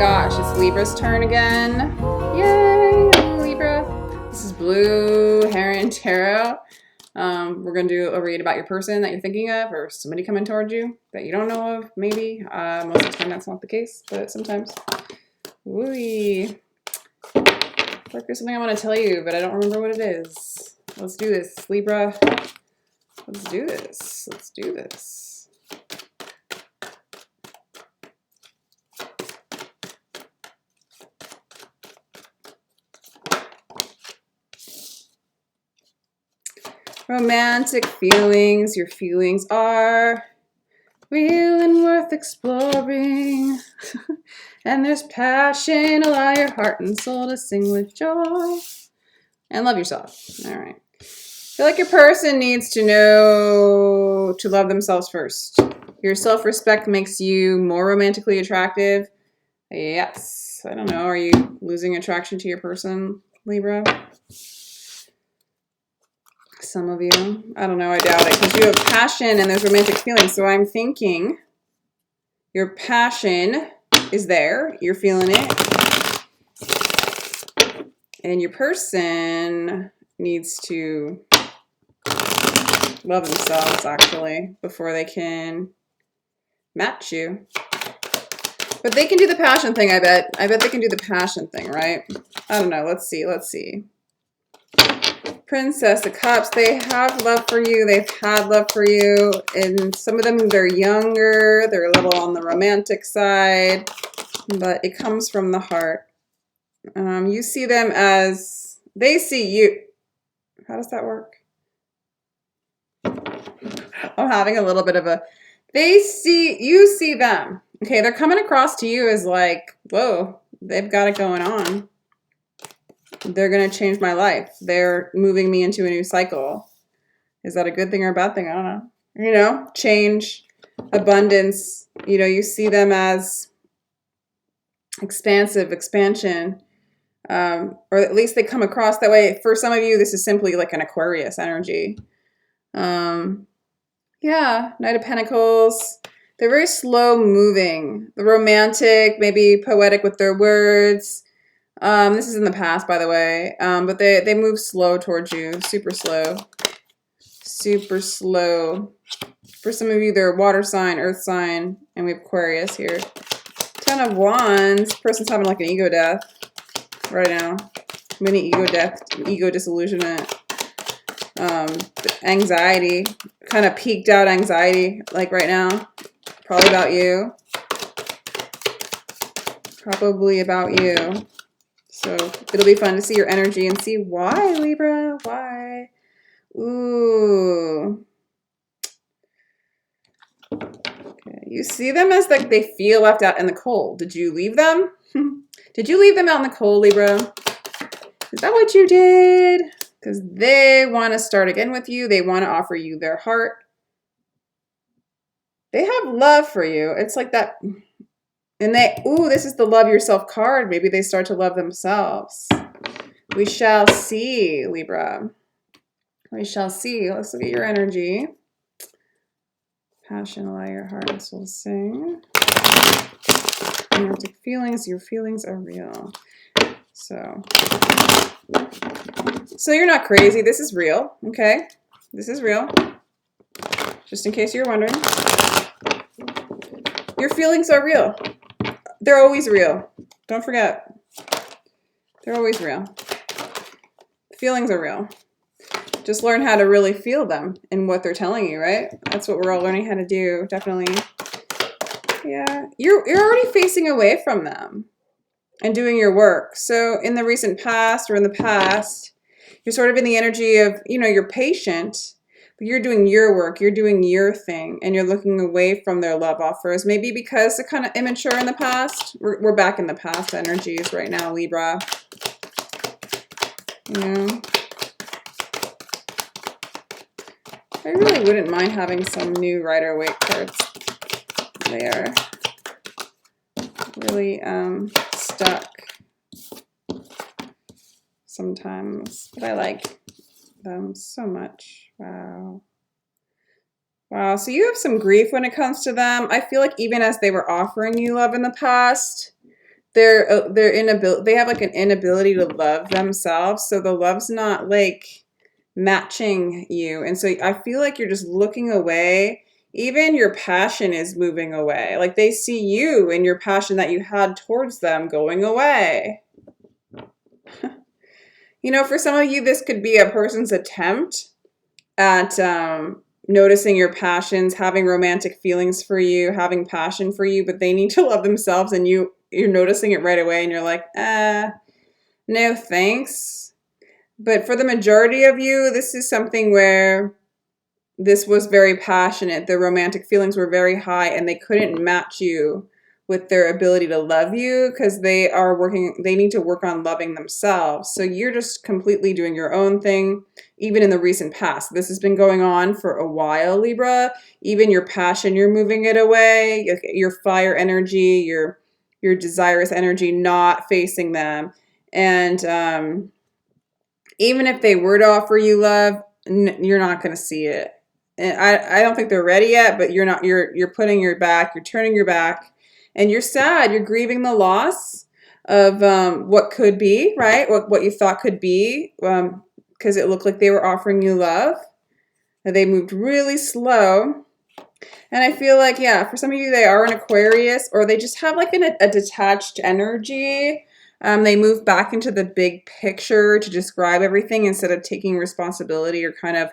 gosh, it's Libra's turn again. Yay, Libra. This is Blue Heron Tarot. We're going to do a read about your person that you're thinking of, or somebody coming towards you that you don't know of, maybe. Most of the time that's not the case, but sometimes. Ooh. Like there's something I want to tell you, but I don't remember what it is. Let's do this, Libra. Let's do this. Let's do this. Romantic feelings. Your feelings are real and worth exploring. And there's passion. Allow your heart and soul to sing with joy. And love yourself. All right. I feel like your person needs to know to love themselves first. Your self-respect makes you more romantically attractive. Yes. I don't know. Are you losing attraction to your person, Libra? Some of you. I don't know. I doubt it. Because you have passion and there's romantic feelings. So I'm thinking your passion is there. You're feeling it. And your person needs to love themselves, actually, before they can match you. But they can do the passion thing, I bet. I bet they can do the passion thing, right? I don't know. Let's see. Let's see. Princess of Cups. They have love for you. They've had love for you. And some of them, they're younger. They're a little on the romantic side. But it comes from the heart. You see them as... They see you. How does that work? I'm having a little bit of a... You see them. Okay, they're coming across to you as like, whoa, they've got it going on. They're going to change my life. They're moving me into a new cycle. Is that a good thing or a bad thing? I don't know. You know, change, abundance. You know, you see them as expansive, expansion. Or at least they come across that way. For some of you, this is simply like an Aquarius energy. Yeah, Knight of Pentacles. They're very slow moving. The romantic, maybe poetic with their words. This is in the past, by the way. But they move slow towards you. Super slow. Super slow. For some of you, they're water sign, earth sign, and we have Aquarius here. Ten of Wands. Person's having like an ego death right now. Mini ego death, ego disillusionment. Anxiety. Kind of peaked out anxiety, like right now. Probably about you. Probably about you. So it'll be fun to see your energy and see why, Libra. Why? Ooh. Okay. You see them as like they feel left out in the cold. Did you leave them? Did you leave them out in the cold, Libra? Is that what you did? Because they want to start again with you. They want to offer you their heart. They have love for you. It's like that. And this is the love yourself card. Maybe they start to love themselves. We shall see, Libra. We shall see. Let's look at your energy. Passion, allow your heart and soul to sing. Romantic feelings. Your feelings are real. So you're not crazy. This is real, okay? This is real. Just in case you're wondering. Your feelings are real. They're always real. Don't forget. They're always real. Feelings are real. Just learn how to really feel them and what they're telling you, right? That's what we're all learning how to do, definitely. Yeah. You're already facing away from them and doing your work. So in the recent past or in the past, you're sort of in the energy of, you know, you're patient, but you're doing your work, you're doing your thing, and you're looking away from their love offers. Maybe because they're kind of immature in the past. We're back in the past energies right now, Libra. You know? I really wouldn't mind having some new Rider-Waite cards. They are really stuck sometimes, but I like them so much. Wow. Wow, so you have some grief when it comes to them. I feel like even as they were offering you love in the past, their inability, they have like an inability to love themselves. So the love's not like matching you. And so I feel like you're just looking away. Even your passion is moving away. Like they see you and your passion that you had towards them going away. You know, for some of you, this could be a person's attempt at noticing your passions, having romantic feelings for you, having passion for you, but they need to love themselves, and you're noticing it right away, and you're like, no thanks. But for the majority of you, this is something where this was very passionate. The romantic feelings were very high, and they couldn't match you with their ability to love you because they need to work on loving themselves. So you're just completely doing your own thing, even in the recent past. This has been going on for a while, Libra. Even your passion, you're moving it away. Your fire energy, your desirous energy, not facing them. And even if they were to offer you love, you're not going to see it. And I don't think they're ready yet, but you're putting your back, you're turning your back, and you're sad. You're grieving the loss of what could be, right? What you thought could be, because it looked like they were offering you love. And they moved really slow. And I feel like, yeah, for some of you, they are an Aquarius, or they just have like a detached energy. They move back into the big picture to describe everything instead of taking responsibility or kind of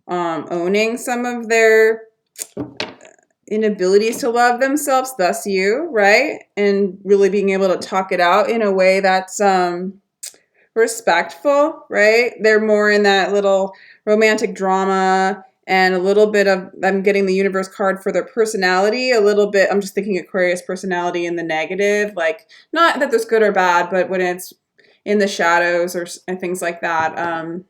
owning some of their inabilities to love themselves, thus you, right? And really being able to talk it out in a way that's respectful, right? They're more in that little romantic drama and a little bit of, I'm getting the universe card for their personality, a little bit, I'm just thinking Aquarius personality in the negative, like not that there's good or bad, but when it's in the shadows and things like that,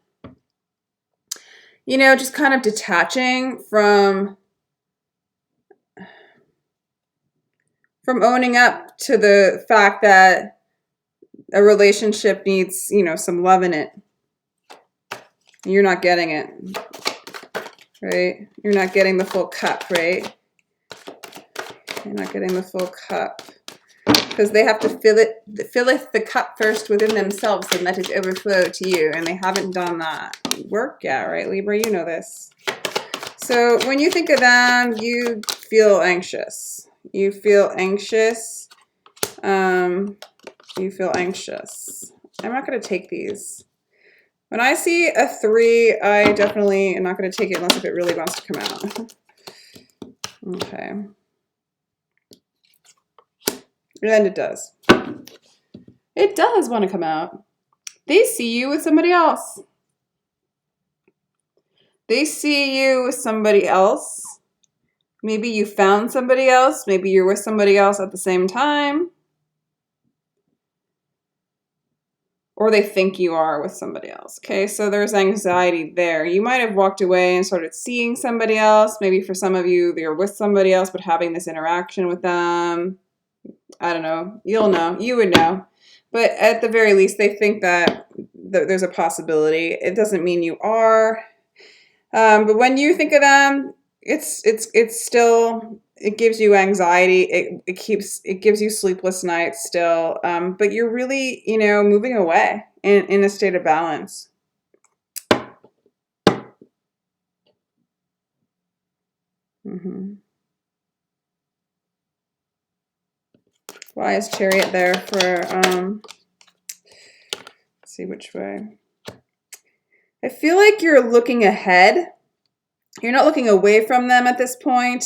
you know, just kind of detaching from owning up to the fact that a relationship needs, you know, some love in it. You're not getting it, right? You're not getting the full cup, right? You're not getting the full cup because they have to filleth the cup first within themselves and let it overflow to you, and they haven't done that work yet, right, Libra? You know this. So when you think of them, you feel anxious. You feel anxious. You feel anxious. I'm not going to take these. When I see a 3, I definitely am not going to take it unless if it really wants to come out. Okay. And it does. It does want to come out. They see you with somebody else. They see you with somebody else. Maybe you found somebody else. Maybe you're with somebody else at the same time. Or they think you are with somebody else. Okay, so there's anxiety there. You might have walked away and started seeing somebody else. Maybe for some of you, they're with somebody else, but having this interaction with them. I don't know. You'll know. You would know. But at the very least, they think that there's a possibility. It doesn't mean you are. But when you think of them, it's still, it gives you anxiety. It gives you sleepless nights still. But you're really, you know, moving away in a state of balance. Why is Chariot there for, let's see which way. I feel like you're looking ahead. You're not looking away from them at this point.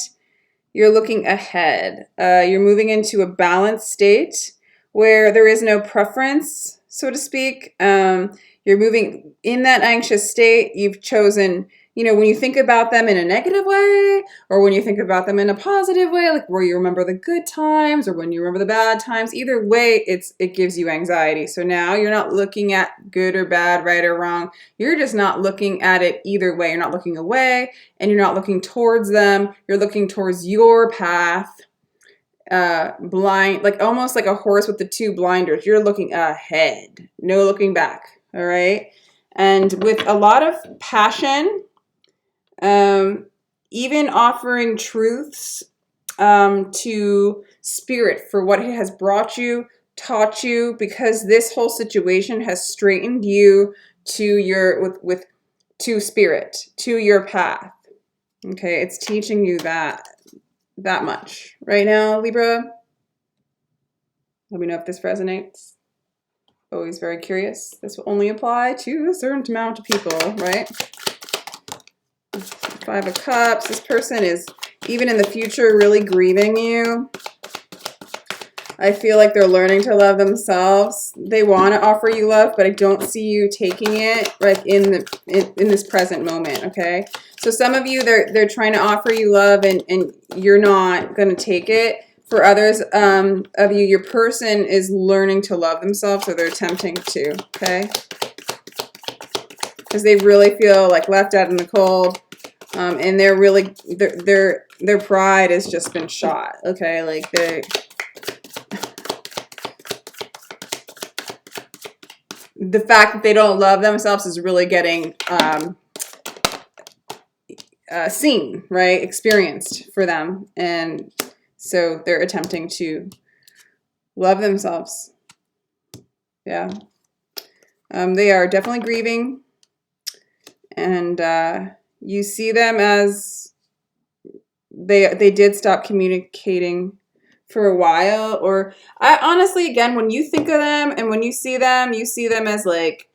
You're looking ahead. You're moving into a balanced state where there is no preference, so to speak. You're moving in that anxious state. You've chosen, you know, when you think about them in a negative way, or when you think about them in a positive way, like where you remember the good times or when you remember the bad times, either way, it gives you anxiety. So now you're not looking at good or bad, right or wrong. You're just not looking at it either way. You're not looking away and you're not looking towards them. You're looking towards your path, blind, like almost like a horse with the 2 blinders. You're looking ahead, no looking back. All right. And with a lot of passion, even offering truths to spirit for what it has brought you taught you, because this whole situation has straightened you to your to spirit, to your path. Okay, it's teaching you that much right now, Libra. Let me know if this resonates. Always very curious. This will only apply to a certain amount of people, right? 5 of Cups. This person is, even in the future, really grieving you. I feel like they're learning to love themselves. They want to offer you love, but I don't see you taking it right in this present moment, okay? So some of you, they're trying to offer you love and you're not going to take it. For others of you, your person is learning to love themselves, or they're attempting to, okay? Because they really feel like left out in the cold, and they're really, their pride has just been shot, okay? Like the fact that they don't love themselves is really getting seen, right? Experienced for them, and so they're attempting to love themselves. Yeah. They are definitely grieving, and you see them as they did stop communicating for a while. Or I honestly, again, when you think of them and when you see them as like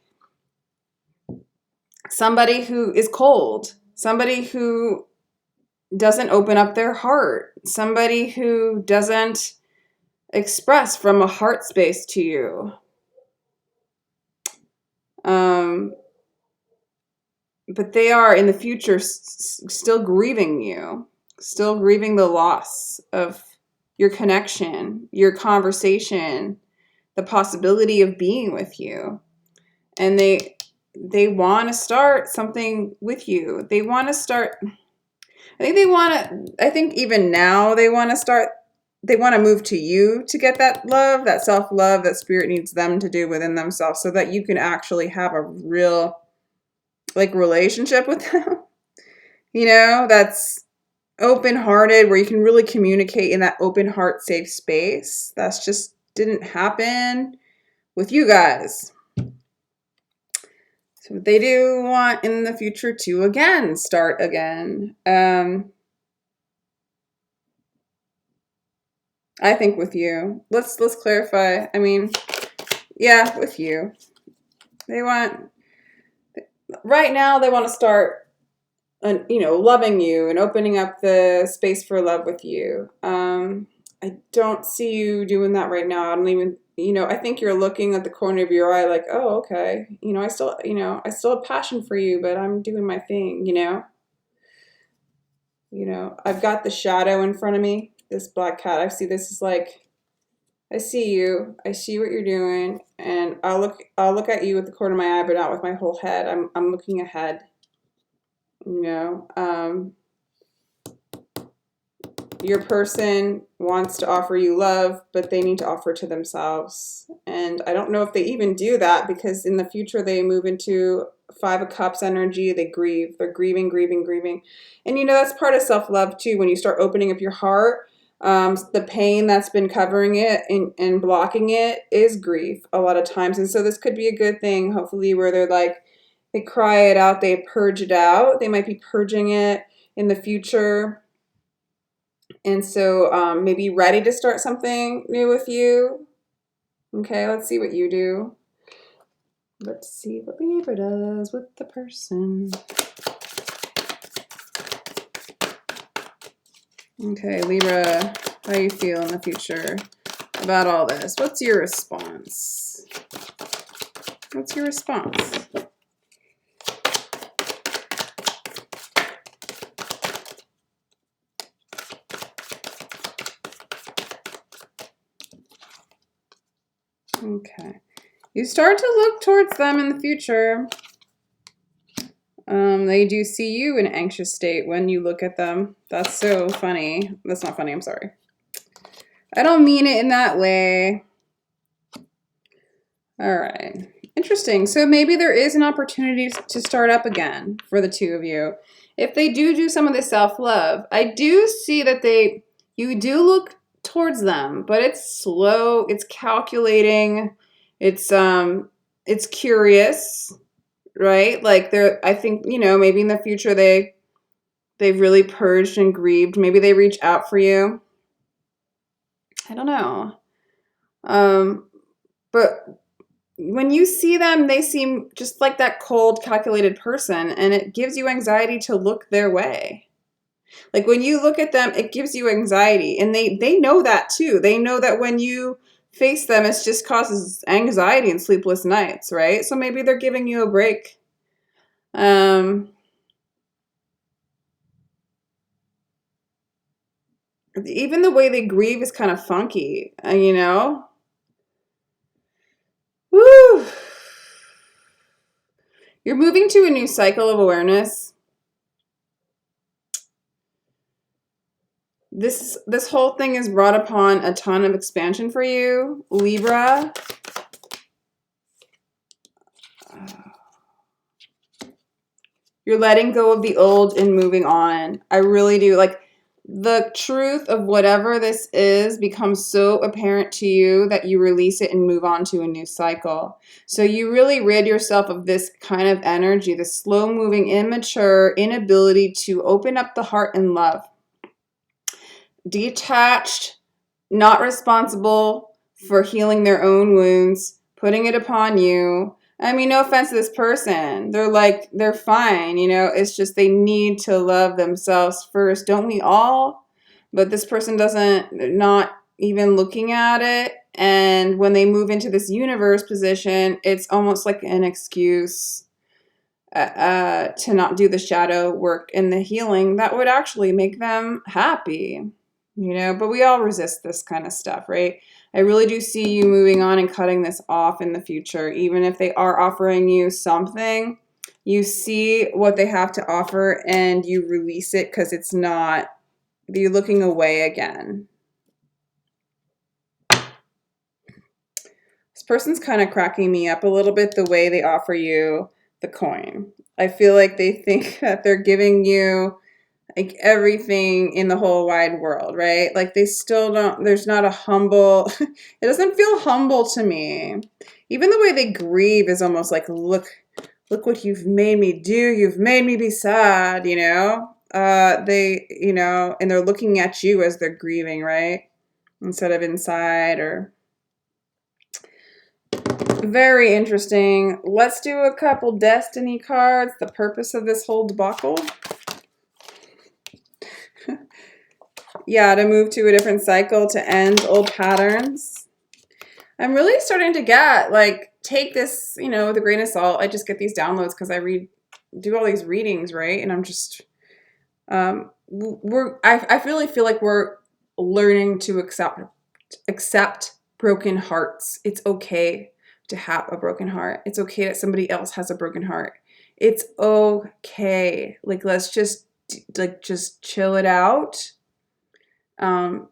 somebody who is cold, somebody who doesn't open up their heart, somebody who doesn't express from a heart space to you. But they are in the future still grieving you, still grieving the loss of your connection, your conversation, the possibility of being with you. And they want to start something with you. They want to start, I think even now they want to move to you to get that love, that self-love that spirit needs them to do within themselves, so that you can actually have a real like relationship with them, you know, that's open-hearted, where you can really communicate in that open heart, safe space. That's just didn't happen with you guys. So they do want in the future to again start again. I think with you. Let's clarify. I mean, yeah, with you. They want right now. They want to start, you know, loving you and opening up the space for love with you. I don't see you doing that right now. I don't even, you know, I think you're looking at the corner of your eye like, oh, okay. You know, I still have passion for you, but I'm doing my thing, you know. You know, I've got the shadow in front of me, this black cat. I see this is like, I see you. I see what you're doing, and I'll look at you with the corner of my eye, but not with my whole head. I'm looking ahead. You know, your person wants to offer you love, but they need to offer to themselves. And I don't know if they even do that, because in the future they move into 5 of Cups energy. They grieve. They're grieving. And you know, that's part of self-love too. When you start opening up your heart, the pain that's been covering it and blocking it is grief a lot of times. And so this could be a good thing, hopefully, where they're like, they cry it out, they purge it out. They might be purging it in the future. And so maybe ready to start something new with you. Okay, let's see what you do. Let's see what Libra does with the person. Okay, Libra, how you feel in the future about all this? What's your response? What's your response? Okay. You start to look towards them in the future. They do see you in an anxious state when you look at them. That's so funny. That's not funny, I'm sorry. I don't mean it in that way. All right. Interesting. So maybe there is an opportunity to start up again for the two of you. If they do some of the self-love, I do see that you do look towards them, but it's slow, it's calculating, it's curious, right? Like I think, you know, maybe in the future they've really purged and grieved. Maybe they reach out for you. I don't know. But when you see them, they seem just like that cold, calculated person, and it gives you anxiety to look their way. Like when you look at them, it gives you anxiety, and they know that too. They know that when you face them, it just causes anxiety and sleepless nights, right? So maybe they're giving you a break. Even the way they grieve is kind of funky, you know? Woo! You're moving to a new cycle of awareness. This whole thing has brought upon a ton of expansion for you, Libra. You're letting go of the old and moving on. I really do. Like, the truth of whatever this is becomes so apparent to you that you release it and move on to a new cycle. So you really rid yourself of this kind of energy, this slow-moving, immature inability to open up the heart and love. Detached, not responsible for healing their own wounds, putting it upon you. I mean, no offense to this person. They're fine, you know. It's just they need to love themselves first. Don't we all? But this person not even looking at it. And when they move into this universe position, it's almost like an excuse to not do the shadow work and the healing that would actually make them happy. You know, but we all resist this kind of stuff, right? I really do see you moving on and cutting this off in the future. Even if they are offering you something, you see what they have to offer and you release it because it's not, you're looking away again. This person's kind of cracking me up a little bit the way they offer you the coin. I feel like they think that they're giving you like everything in the whole wide world, right? Like they still don't, there's not a humble, it doesn't feel humble to me. Even the way they grieve is almost like, look what you've made me do. You've made me be sad, you know? You know, and they're looking at you as they're grieving, right? Instead of inside or... Very interesting. Let's do a couple destiny cards. The purpose of this whole debacle. Yeah, to move to a different cycle, to end old patterns. I'm really starting to get, like, take this, you know, with a grain of salt. I just get these downloads because I do all these readings, right? And I'm just, I really feel like we're learning to accept broken hearts. It's okay to have a broken heart. It's okay that somebody else has a broken heart. It's okay. Like, let's just chill it out.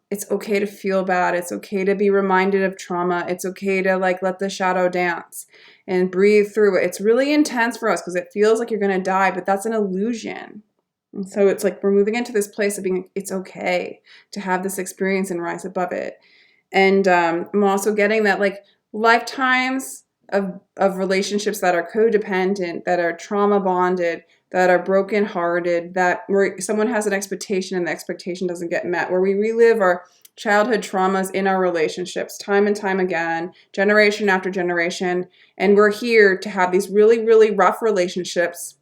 It's okay to feel bad. It's okay to be reminded of trauma. It's okay to like let the shadow dance and breathe through it. It's really intense for us because it feels like you're going to die, but that's an illusion. And so it's like we're moving into this place of being, it's okay to have this experience and rise above it. And I'm also getting that like lifetimes of relationships that are codependent, that are trauma bonded, that are brokenhearted, that where someone has an expectation and the expectation doesn't get met, where we relive our childhood traumas in our relationships time and time again, generation after generation. And we're here to have these really, really rough relationships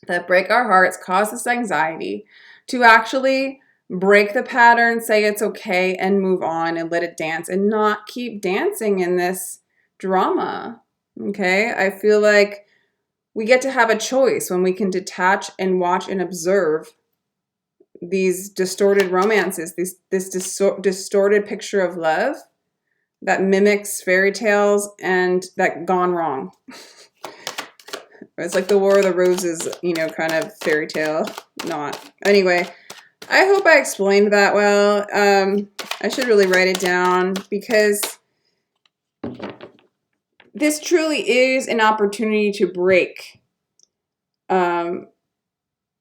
that break our hearts, cause us anxiety, to actually break the pattern, say it's okay, and move on and let it dance and not keep dancing in this drama. Okay? I feel like we get to have a choice when we can detach and watch and observe these distorted romances, this distorted picture of love that mimics fairy tales and that gone wrong. It's like the War of the Roses, you know, kind of fairy tale, not. Anyway, I hope I explained that well. I should really write it down because this truly is an opportunity to break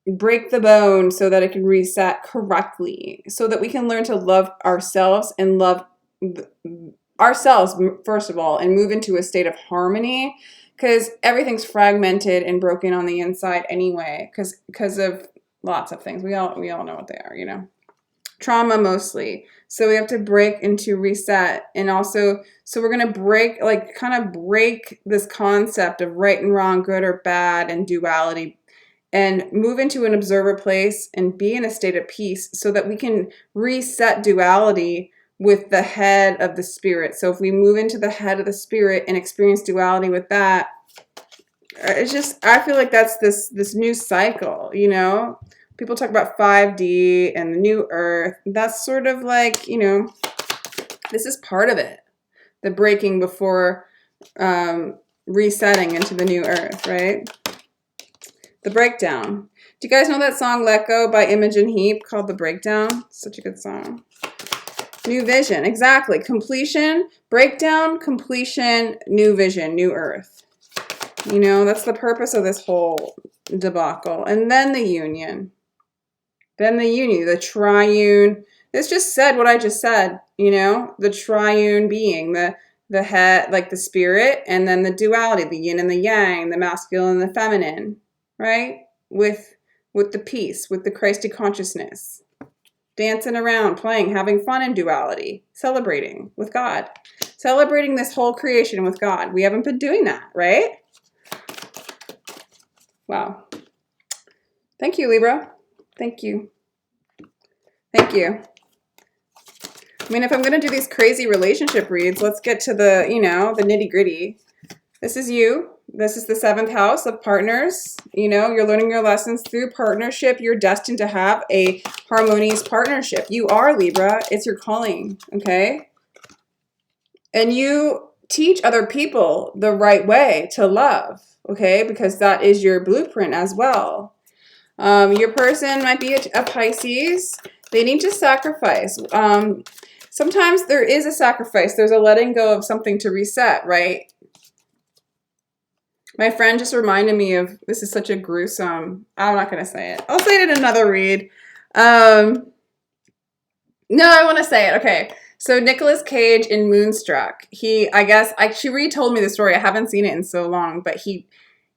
break the bone so that it can reset correctly, so that we can learn to love ourselves and love ourselves first of all, and move into a state of harmony, because everything's fragmented and broken on the inside anyway, because of lots of things. We all know what they are, you know. Trauma mostly. So we have to break into reset. And also, so we're going to break, like kind of break this concept of right and wrong, good or bad, and duality, and move into an observer place and be in a state of peace so that we can reset duality with the head of the spirit. So if we move into the head of the spirit and experience duality with that, it's just, I feel like that's this new cycle, you know? People talk about 5D and the new earth. That's sort of like, you know, this is part of it. The breaking before resetting into the new earth, right? The breakdown. Do you guys know that song Let Go by Imogen Heap called The Breakdown? Such a good song. New vision, exactly. Completion, breakdown, completion, new vision, new earth. You know, that's the purpose of this whole debacle. And then the union. Then the union, the triune. This just said what I just said, you know, the triune being, the head, like the spirit, and then the duality, the yin and the yang, the masculine and the feminine, right? With the peace, with the Christy consciousness. Dancing around, playing, having fun in duality, celebrating with God. Celebrating this whole creation with God. We haven't been doing that, right? Wow. Thank you, Libra. Thank you. Thank you. I mean, if I'm going to do these crazy relationship reads, let's get to the, you know, the nitty gritty. This is you. This is the 7th house of partners. You know, you're learning your lessons through partnership. You're destined to have a harmonious partnership. You are Libra. It's your calling, okay? And you teach other people the right way to love, okay? Because that is your blueprint as well. Your person might be a Pisces. They need to sacrifice. Sometimes there is a sacrifice. There's a letting go of something to reset, right? My friend just reminded me of, this is such a gruesome, I'm not going to say it. I'll say it in another read. No, I want to say it. Okay. So Nicolas Cage in Moonstruck, she retold me the story. I haven't seen it in so long, but he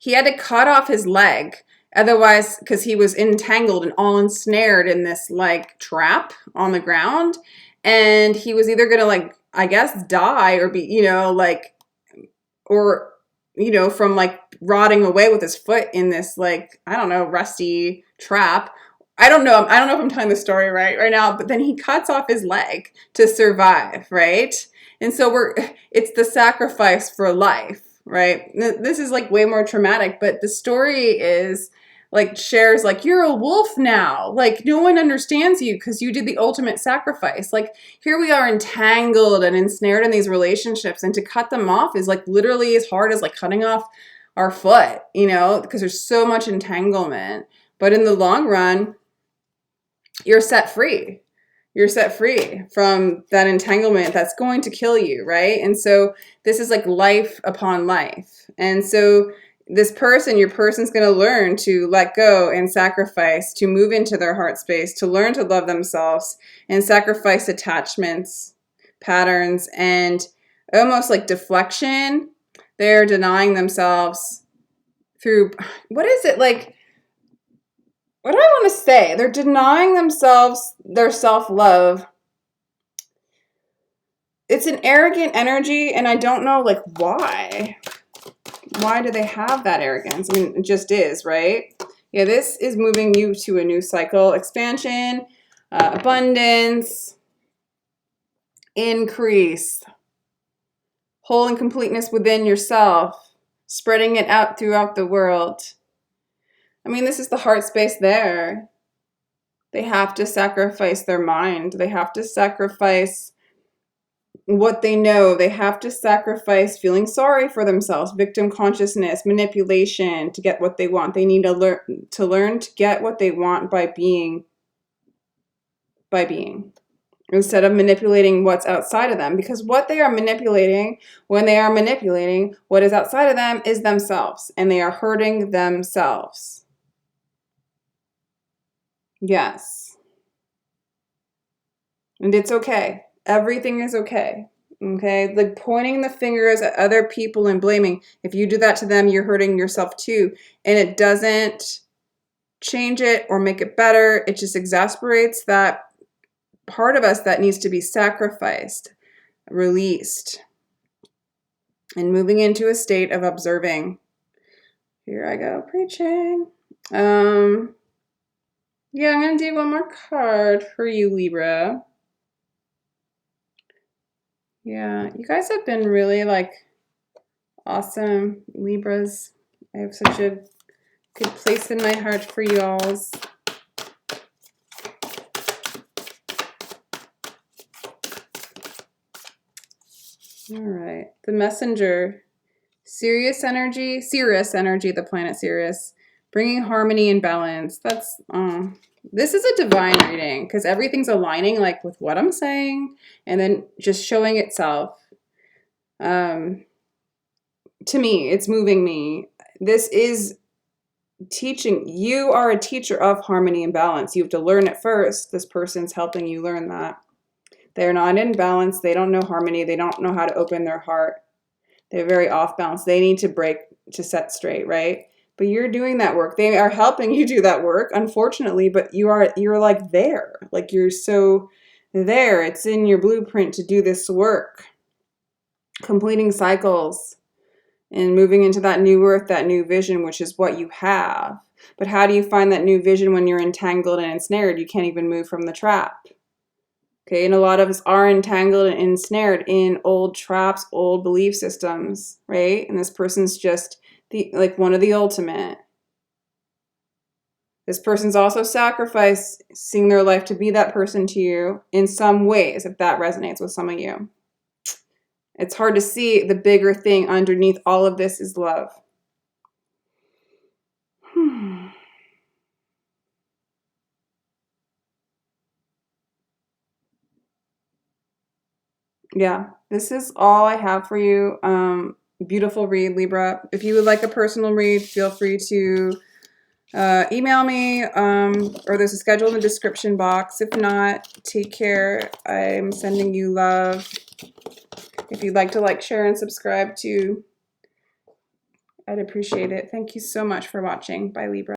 had to cut off his leg. Otherwise, because he was entangled and all ensnared in this like trap on the ground. And he was either going to like, I guess, die or be, you know, like, or, you know, from like rotting away with his foot in this like, I don't know, rusty trap. I don't know if I'm telling the story right now, but then he cuts off his leg to survive, right? And so it's the sacrifice for life, right? This is like way more traumatic, but the story is like shares like, you're a wolf now. Like no one understands you because you did the ultimate sacrifice. Like here we are entangled and ensnared in these relationships, and to cut them off is like literally as hard as like cutting off our foot, you know, because there's so much entanglement. But in the long run, you're set free. You're set free from that entanglement that's going to kill you, right? And so this is like life upon life. And so this person, your person's going to learn to let go and sacrifice, to move into their heart space, to learn to love themselves and sacrifice attachments, patterns, and almost like deflection. They're denying themselves through, what is it like? What do I want to say? They're denying themselves their self-love. It's an arrogant energy, and I don't know like why. Why do they have that arrogance? I mean, it just is, right? Yeah, this is moving you to a new cycle. Expansion, abundance, increase, whole and completeness within yourself, spreading it out throughout the world. I mean, this is the heart space there. They have to sacrifice their mind. They have to sacrifice what they know. They have to sacrifice feeling sorry for themselves, victim consciousness, manipulation to get what they want. They need to learn to get what they want by being instead of manipulating what's outside of them. Because what they are manipulating, when they are manipulating what is outside of them, is themselves, and they are hurting themselves. Yes. And it's okay. Everything is okay. Okay? Like pointing the fingers at other people and blaming. If you do that to them, you're hurting yourself too. And it doesn't change it or make it better. It just exasperates that part of us that needs to be sacrificed, released, and moving into a state of observing. Here I go, preaching. Yeah, I'm going to do one more card for you, Libra. Yeah, you guys have been really like awesome, Libras. I have such a good place in my heart for y'alls. All right, the messenger, Sirius energy, the planet Sirius, bringing harmony and balance. That's this is a divine reading because everything's aligning like with what I'm saying and then just showing itself. To me, it's moving me. This is teaching. You are a teacher of harmony and balance. You have to learn it first. This person's helping you learn that. They're not in balance. They don't know harmony. They don't know how to open their heart. They're very off balance. They need to break to set straight, right? But you're doing that work. They are helping you do that work, unfortunately, but you're like there. Like you're so there. It's in your blueprint to do this work. Completing cycles and moving into that new earth, that new vision, which is what you have. But how do you find that new vision when you're entangled and ensnared? You can't even move from the trap. Okay, and a lot of us are entangled and ensnared in old traps, old belief systems, right? And this person's just one of the ultimate. This person's also sacrificing their life to be that person to you in some ways, if that resonates with some of you. It's hard to see the bigger thing underneath all of this is love. Yeah, this is all I have for you. Beautiful read, Libra. If you would like a personal read, feel free to email me, or there's a schedule in the description box. If not, take care. I'm sending you love. If you'd like to like, share, and subscribe too, I'd appreciate it. Thank you so much for watching. Bye, Libra.